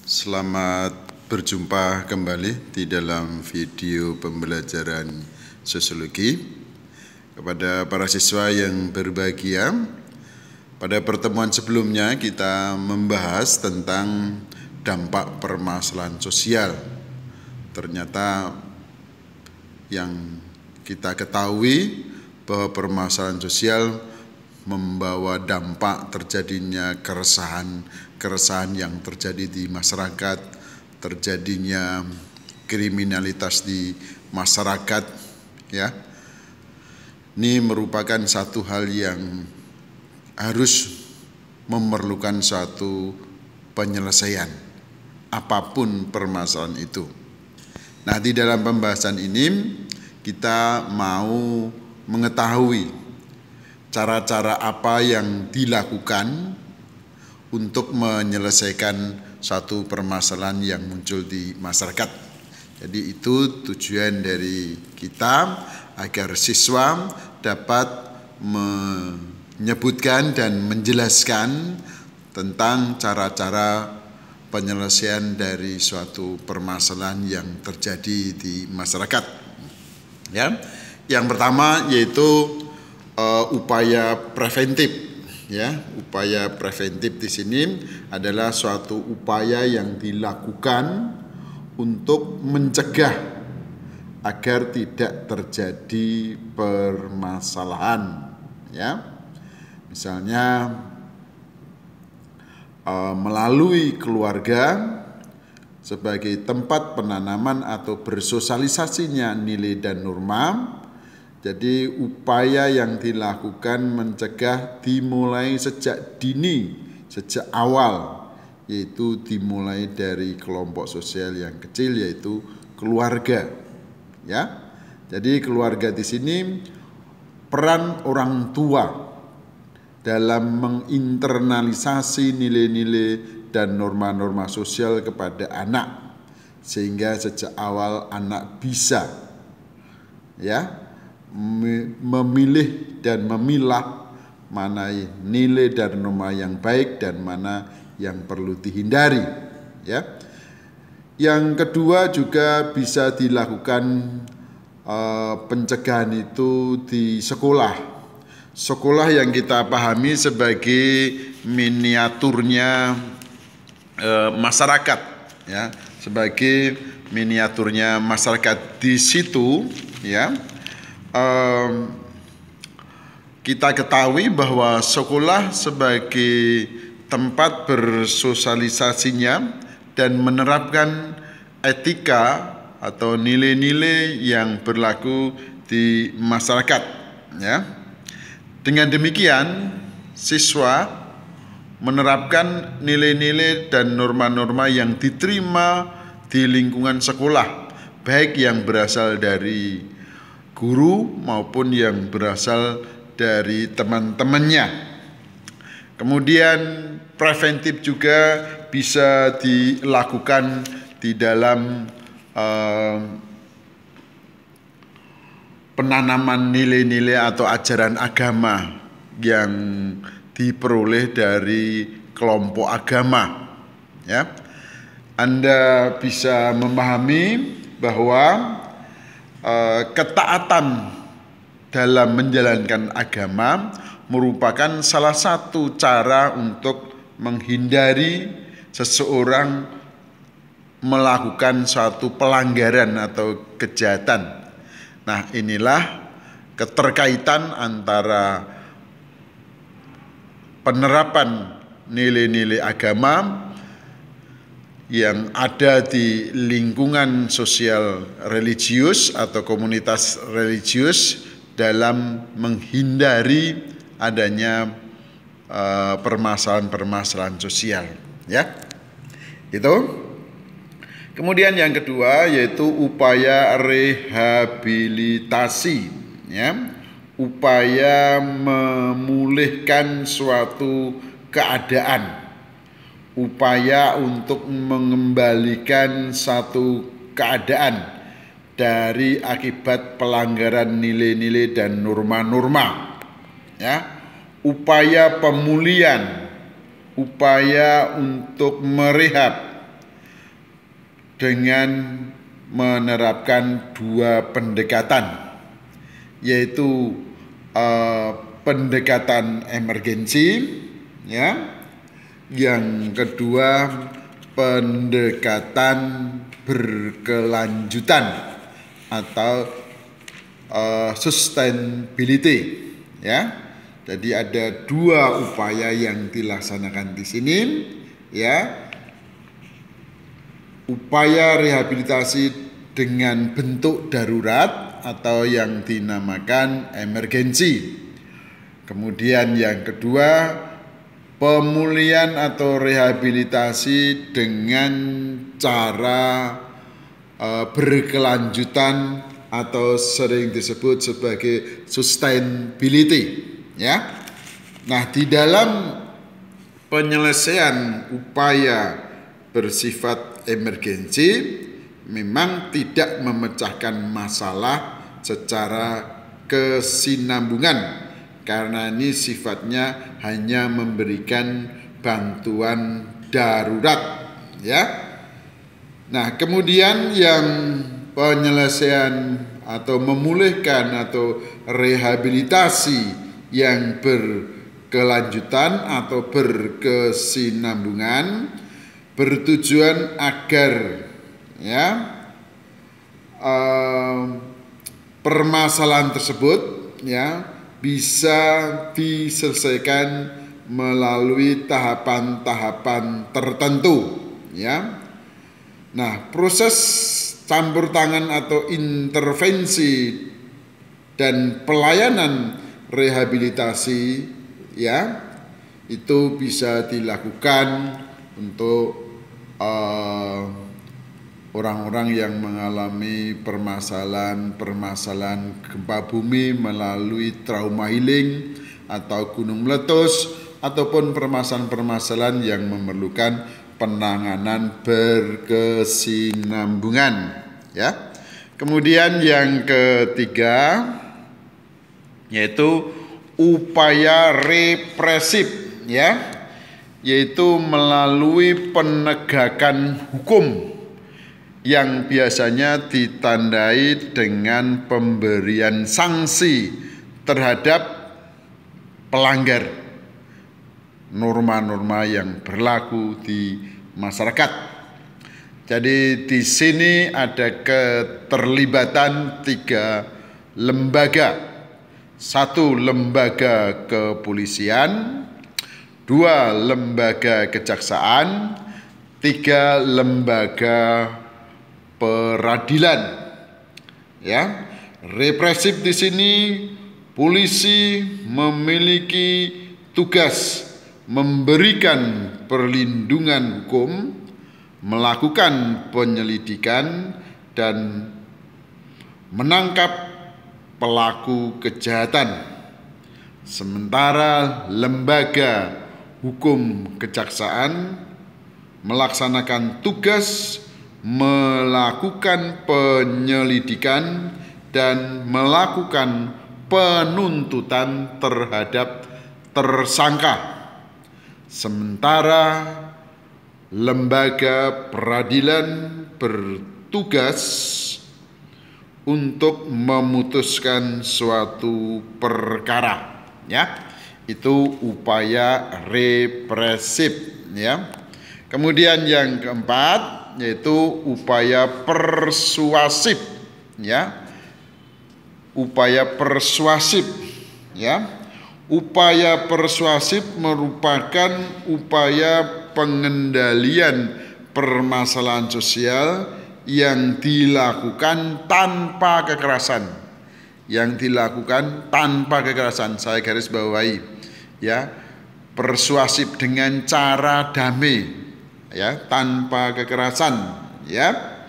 Selamat berjumpa kembali di dalam video pembelajaran sosiologi. Kepada para siswa yang berbahagia, pada pertemuan sebelumnya kita membahas tentang dampak permasalahan sosial. Ternyata yang kita ketahui bahwa permasalahan sosial membawa dampak terjadinya keresahan yang terjadi di masyarakat, terjadinya kriminalitas di masyarakat, ya. Ini merupakan satu hal yang harus memerlukan suatu penyelesaian apapun permasalahan itu. Nah, di dalam pembahasan ini kita mau mengetahui cara-cara apa yang dilakukan untuk menyelesaikan satu permasalahan yang muncul di masyarakat. Jadi itu tujuan dari kita, agar siswa dapat menyebutkan dan menjelaskan tentang cara-cara penyelesaian dari suatu permasalahan yang terjadi di masyarakat. Ya, yang pertama yaitu upaya preventif, ya. Upaya preventif di sini adalah suatu upaya yang dilakukan untuk mencegah agar tidak terjadi permasalahan, ya. Misalnya melalui keluarga sebagai tempat penanaman atau bersosialisasinya nilai dan norma. Jadi upaya yang dilakukan mencegah dimulai sejak dini, sejak awal, yaitu dimulai dari kelompok sosial yang kecil, yaitu keluarga. Ya, jadi keluarga di sini peran orang tua dalam menginternalisasi nilai-nilai dan norma-norma sosial kepada anak, sehingga sejak awal anak bisa, ya, memilih dan memilah mana nilai dan norma yang baik dan mana yang perlu dihindari, ya. Yang kedua juga bisa dilakukan pencegahan itu di sekolah. Sekolah yang kita pahami sebagai miniaturnya masyarakat, ya, sebagai miniaturnya masyarakat. Di situ, ya, kita ketahui bahwa sekolah sebagai tempat bersosialisasinya dan menerapkan etika atau nilai-nilai yang berlaku di masyarakat, ya. Dengan demikian, siswa menerapkan nilai-nilai dan norma-norma yang diterima di lingkungan sekolah, baik yang berasal dari guru maupun yang berasal dari teman-temannya. Kemudian preventif juga bisa dilakukan di dalam penanaman nilai-nilai atau ajaran agama yang diperoleh dari kelompok agama, ya. Anda bisa memahami bahwa ketaatan dalam menjalankan agama merupakan salah satu cara untuk menghindari seseorang melakukan suatu pelanggaran atau kejahatan. Nah, inilah keterkaitan antara penerapan nilai-nilai agama yang ada di lingkungan sosial religius atau komunitas religius dalam menghindari adanya permasalahan-permasalahan sosial, ya. Itu. Kemudian yang kedua yaitu upaya rehabilitasi, ya. Upaya memulihkan suatu keadaan, upaya untuk mengembalikan satu keadaan dari akibat pelanggaran nilai-nilai dan norma-norma, ya. Upaya pemulihan, upaya untuk merehab, dengan menerapkan dua pendekatan, yaitu pendekatan emergensi, ya. Yang kedua, pendekatan berkelanjutan atau sustainability, ya. Jadi ada dua upaya yang dilaksanakan di sini, ya. Upaya rehabilitasi dengan bentuk darurat atau yang dinamakan emergensi. Kemudian yang kedua, pemulihan atau rehabilitasi dengan cara berkelanjutan atau sering disebut sebagai sustainability, ya. Nah, di dalam penyelesaian upaya bersifat emergensi memang tidak memecahkan masalah secara kesinambungan, karena ini sifatnya hanya memberikan bantuan darurat, ya. Nah, kemudian yang penyelesaian atau memulihkan atau rehabilitasi yang berkelanjutan atau berkesinambungan bertujuan agar, ya, permasalahan tersebut, ya, bisa diselesaikan melalui tahapan-tahapan tertentu, ya. Nah, proses campur tangan atau intervensi dan pelayanan rehabilitasi, ya, itu bisa dilakukan untuk orang-orang yang mengalami permasalahan gempa bumi melalui trauma healing atau gunung meletus, ataupun permasalahan-permasalahan yang memerlukan penanganan berkesinambungan, ya. Kemudian yang ketiga yaitu upaya represif, ya, yaitu melalui penegakan hukum yang biasanya ditandai dengan pemberian sanksi terhadap pelanggar norma-norma yang berlaku di masyarakat. Jadi di sini ada keterlibatan 3 lembaga. 1 lembaga kepolisian, 2 lembaga kejaksaan, 3 lembaga peradilan, ya. Represif di sini, polisi memiliki tugas memberikan perlindungan hukum, melakukan penyelidikan dan menangkap pelaku kejahatan. Sementara lembaga hukum kejaksaan melaksanakan tugas melakukan penyelidikan dan melakukan penuntutan terhadap tersangka. Sementara lembaga peradilan bertugas untuk memutuskan suatu perkara, ya. Itu upaya represif, ya. Kemudian yang keempat yaitu upaya persuasif, ya. Upaya persuasif, ya. Upaya persuasif merupakan upaya pengendalian permasalahan sosial yang dilakukan tanpa kekerasan. Yang dilakukan tanpa kekerasan, saya garis bawahi, ya. Persuasif dengan cara damai, ya, tanpa kekerasan, ya.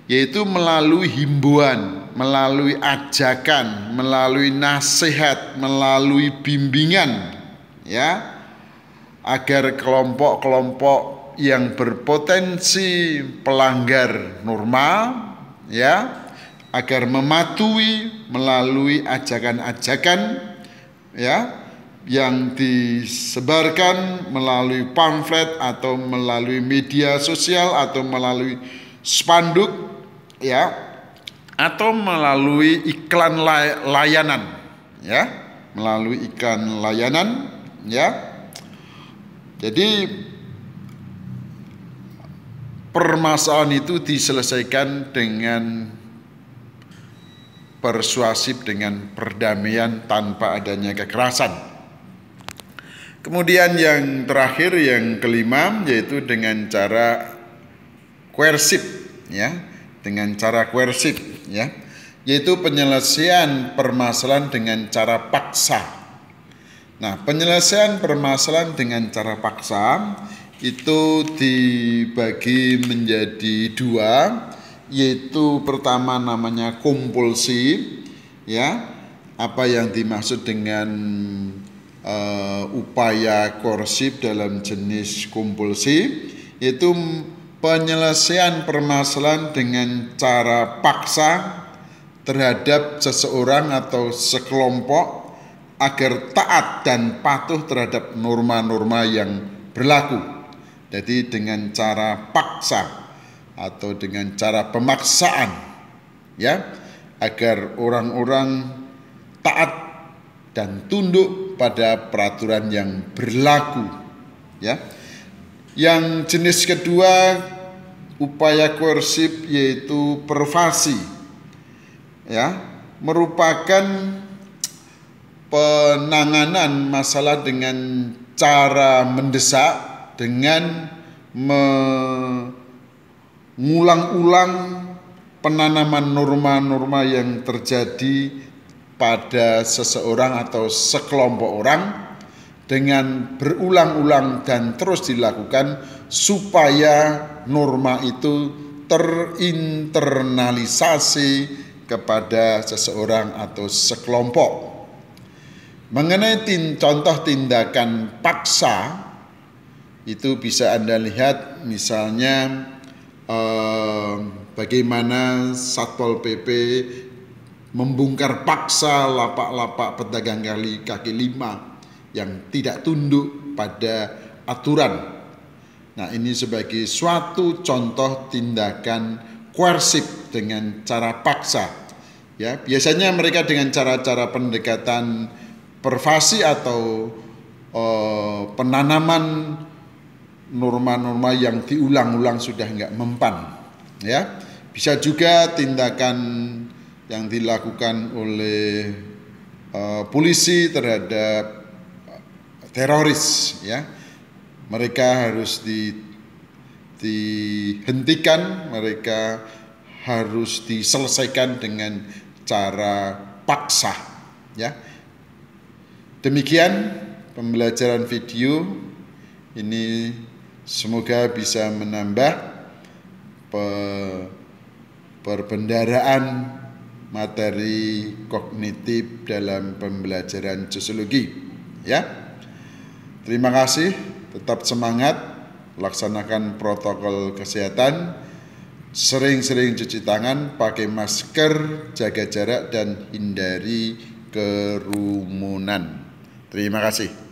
Yaitu melalui himbauan, melalui ajakan, melalui nasihat, melalui bimbingan, ya, agar kelompok-kelompok yang berpotensi pelanggar norma, ya, agar mematuhi melalui ajakan-ajakan, ya, yang disebarkan melalui pamflet atau melalui media sosial atau melalui spanduk, ya, atau melalui iklan layanan, ya, melalui iklan layanan, ya. Jadi permasalahan itu diselesaikan dengan persuasif, dengan perdamaian tanpa adanya kekerasan. Kemudian yang terakhir, yang kelima, yaitu dengan cara koersif, ya, dengan cara koersif, ya, yaitu penyelesaian permasalahan dengan cara paksa. Nah, penyelesaian permasalahan dengan cara paksa itu dibagi menjadi dua, yaitu pertama namanya kompulsi, ya. Apa yang dimaksud dengan upaya koersif dalam jenis kompulsi, yaitu penyelesaian permasalahan dengan cara paksa terhadap seseorang atau sekelompok agar taat dan patuh terhadap norma-norma yang berlaku. Jadi dengan cara paksa atau dengan cara pemaksaan, ya, agar orang-orang taat dan tunduk pada peraturan yang berlaku, ya. Yang jenis kedua upaya koersif yaitu pervasi, ya, merupakan penanganan masalah dengan cara mendesak, dengan mengulang-ulang penanaman norma-norma yang terjadi pada seseorang atau sekelompok orang dengan berulang-ulang dan terus dilakukan supaya norma itu terinternalisasi kepada seseorang atau sekelompok. Mengenai contoh tindakan paksa, itu bisa Anda lihat misalnya bagaimana Satpol PP membongkar paksa lapak-lapak pedagang kaki lima yang tidak tunduk pada aturan. Nah, ini sebagai suatu contoh tindakan koersif dengan cara paksa. Ya, biasanya mereka dengan cara-cara pendekatan pervasi atau penanaman norma-norma yang diulang-ulang sudah enggak mempan, ya. Bisa juga tindakan yang dilakukan oleh polisi terhadap teroris, ya. Mereka harus dihentikan, mereka harus diselesaikan dengan cara paksa, ya. Demikian pembelajaran video ini, semoga bisa menambah perbendaharaan materi kognitif dalam pembelajaran sosiologi, ya. Terima kasih, tetap semangat, laksanakan protokol kesehatan, sering-sering cuci tangan, pakai masker, jaga jarak dan hindari kerumunan. Terima kasih.